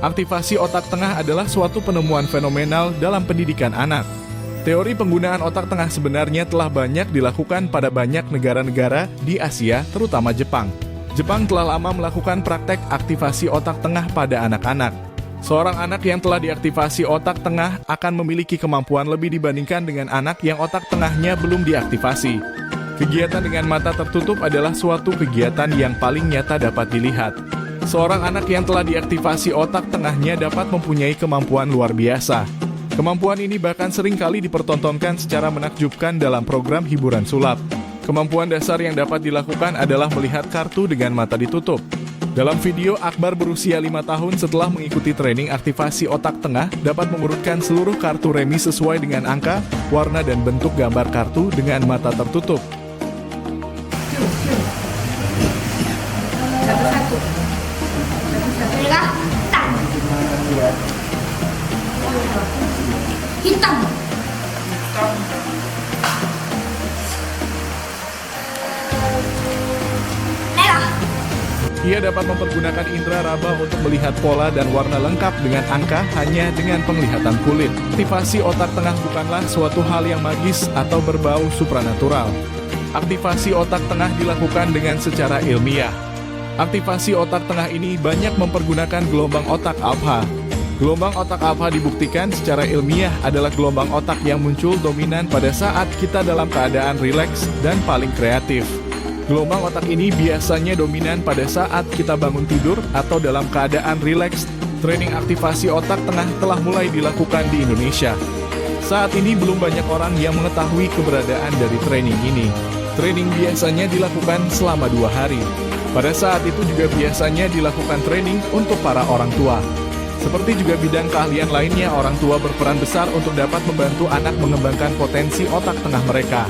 Aktivasi otak tengah adalah suatu penemuan fenomenal dalam pendidikan anak. Teori penggunaan otak tengah sebenarnya telah banyak dilakukan pada banyak negara-negara di Asia, terutama Jepang. Jepang telah lama melakukan praktek aktivasi otak tengah pada anak-anak. Seorang anak yang telah diaktifasi otak tengah akan memiliki kemampuan lebih dibandingkan dengan anak yang otak tengahnya belum diaktifasi. Kegiatan dengan mata tertutup adalah suatu kegiatan yang paling nyata dapat dilihat. Seorang anak yang telah diaktifasi otak tengahnya dapat mempunyai kemampuan luar biasa. Kemampuan ini bahkan sering kali dipertontonkan secara menakjubkan dalam program hiburan sulap. Kemampuan dasar yang dapat dilakukan adalah melihat kartu dengan mata ditutup. Dalam video, Akbar berusia 5 tahun setelah mengikuti training aktivasi otak tengah dapat mengurutkan seluruh kartu remi sesuai dengan angka, warna dan bentuk gambar kartu dengan mata tertutup. Hitam. Merah. Ia dapat mempergunakan indera raba untuk melihat pola dan warna lengkap dengan angka hanya dengan penglihatan kulit. Aktivasi otak tengah bukanlah suatu hal yang magis atau berbau supranatural. Aktivasi otak tengah dilakukan dengan secara ilmiah. Aktivasi otak tengah ini banyak mempergunakan gelombang otak alfa. Gelombang otak alfa dibuktikan secara ilmiah adalah gelombang otak yang muncul dominan pada saat kita dalam keadaan rileks dan paling kreatif. Gelombang otak ini biasanya dominan pada saat kita bangun tidur atau dalam keadaan rileks. Training aktivasi otak tengah telah mulai dilakukan di Indonesia. Saat ini belum banyak orang yang mengetahui keberadaan dari training ini. Training biasanya dilakukan selama 2 hari. Pada saat itu juga biasanya dilakukan training untuk para orang tua. Seperti juga bidang keahlian lainnya, orang tua berperan besar untuk dapat membantu anak mengembangkan potensi otak tengah mereka.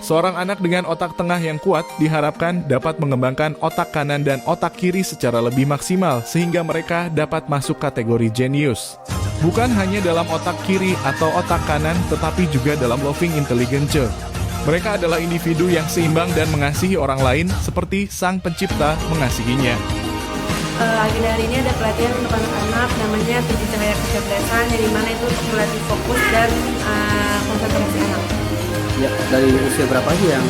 Seorang anak dengan otak tengah yang kuat diharapkan dapat mengembangkan otak kanan dan otak kiri secara lebih maksimal sehingga mereka dapat masuk kategori jenius. Bukan hanya dalam otak kiri atau otak kanan, tetapi juga dalam loving intelligence. Mereka adalah individu yang seimbang dan mengasihi orang lain seperti Sang Pencipta mengasihinya. Agenda hari ini ada pelatihan untuk anak-anak namanya 7 Cahaya Kecerdasan, yang dimana itu untuk melatih fokus dan konsentrasi anak. Ya, dari usia berapa aja yang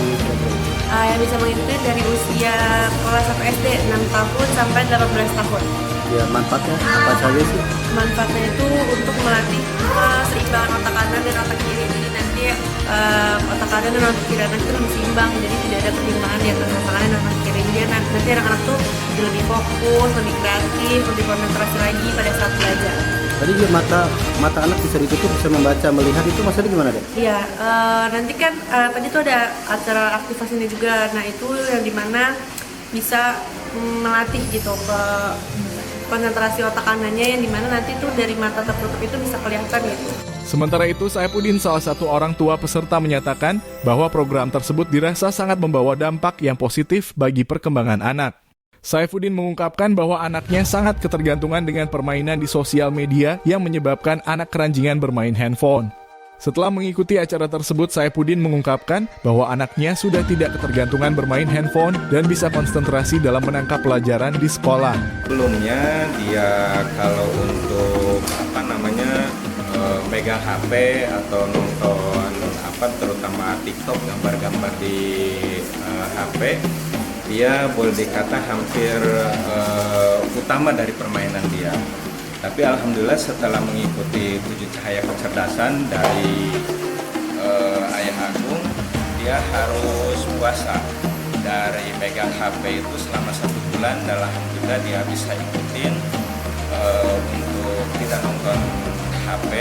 Yang bisa mengikuti dari usia kelas 1 SD 6 tahun sampai 18 tahun. ya manfaatnya apa saja sih? Manfaatnya itu untuk melatih keseimbangan otak kanan dan otak kiri. Jadi nanti otak kanan dan otak kiri anak itu lebih seimbang, jadi tidak ada kebimbangan di antara otak kanan dan otak kiri. Jadi nanti anak-anak tuh lebih fokus, lebih kreatif, lebih konsentrasi lagi pada saat belajar. Tadi mata anak bisa ditutup, bisa membaca, melihat, itu maksudnya gimana deh? Iya, nanti kan tadi tuh ada acara aktivasinya juga. Nah itu yang dimana bisa melatih gitu ke konsentrasi otak kanannya, yang dimana nanti tuh dari mata tertutup itu bisa kelihatan gitu. Sementara itu, Saifuddin, salah satu orang tua peserta, menyatakan bahwa program tersebut dirasa sangat membawa dampak yang positif bagi perkembangan anak. Saifuddin mengungkapkan bahwa anaknya sangat ketergantungan dengan permainan di sosial media yang menyebabkan anak keranjingan bermain handphone. Setelah mengikuti acara tersebut, Saifuddin mengungkapkan bahwa anaknya sudah tidak ketergantungan bermain handphone dan bisa konsentrasi dalam menangkap pelajaran di sekolah. Sebelumnya dia kalau untuk megang HP atau nonton terutama TikTok, gambar-gambar di HP, dia boleh dikata hampir utama dari permainan dia. Tapi alhamdulillah setelah mengikuti 7 Cahaya Kecerdasan dari Ayah Agung, dia harus puasa dari megang HP itu selama 1 bulan. Dan alhamdulillah dia bisa ikutin untuk tidak nonton HP,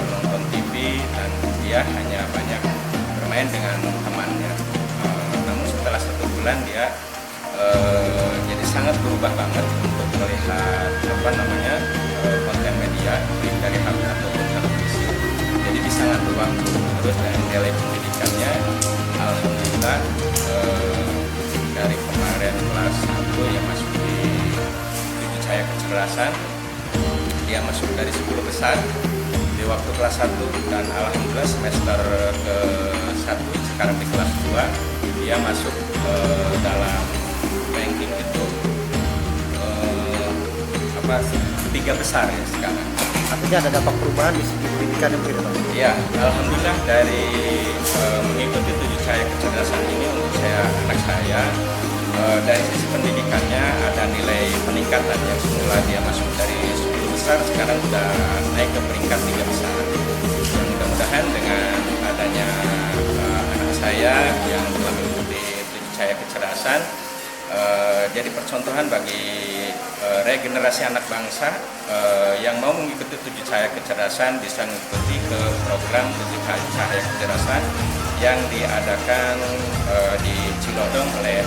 nonton TV, dan dia hanya banyak bermain dengan temannya. Namun setelah 1 bulan dia jadi sangat berubah banget untuk melihat konten media baik dari HP ataupun televisi. Jadi bisa ngatur waktu terus, dan nilai pendidikannya alhamdulillah dari kemarin kelas 1 yang masuk di 7 Cahaya Kecerdasan, dia masuk dari 10 besar di waktu kelas 1, dan alhamdulillah semester ke-1 sekarang di kelas 2 dia masuk dalam ranking itu 3 3 besar ya sekarang. Artinya ada dampak perubahan di segi pendidikan yang berbeda. Ya, alhamdulillah dari mengikuti 7 cahaya kecerdasan ini untuk anak saya, dari sisi pendidikannya ada nilai peningkatan yang semula dia masuk dari 10 besar sekarang sudah naik ke peringkat 3 besar. Dan mudah-mudahan dengan adanya anak saya yang telah mengikuti 7 cahaya kecerdasan jadi percontohan bagi regenerasi anak bangsa yang mau mengikuti 7 cahaya kecerdasan bisa mengikuti ke program 7 cahaya kecerdasan yang diadakan di Cilodong oleh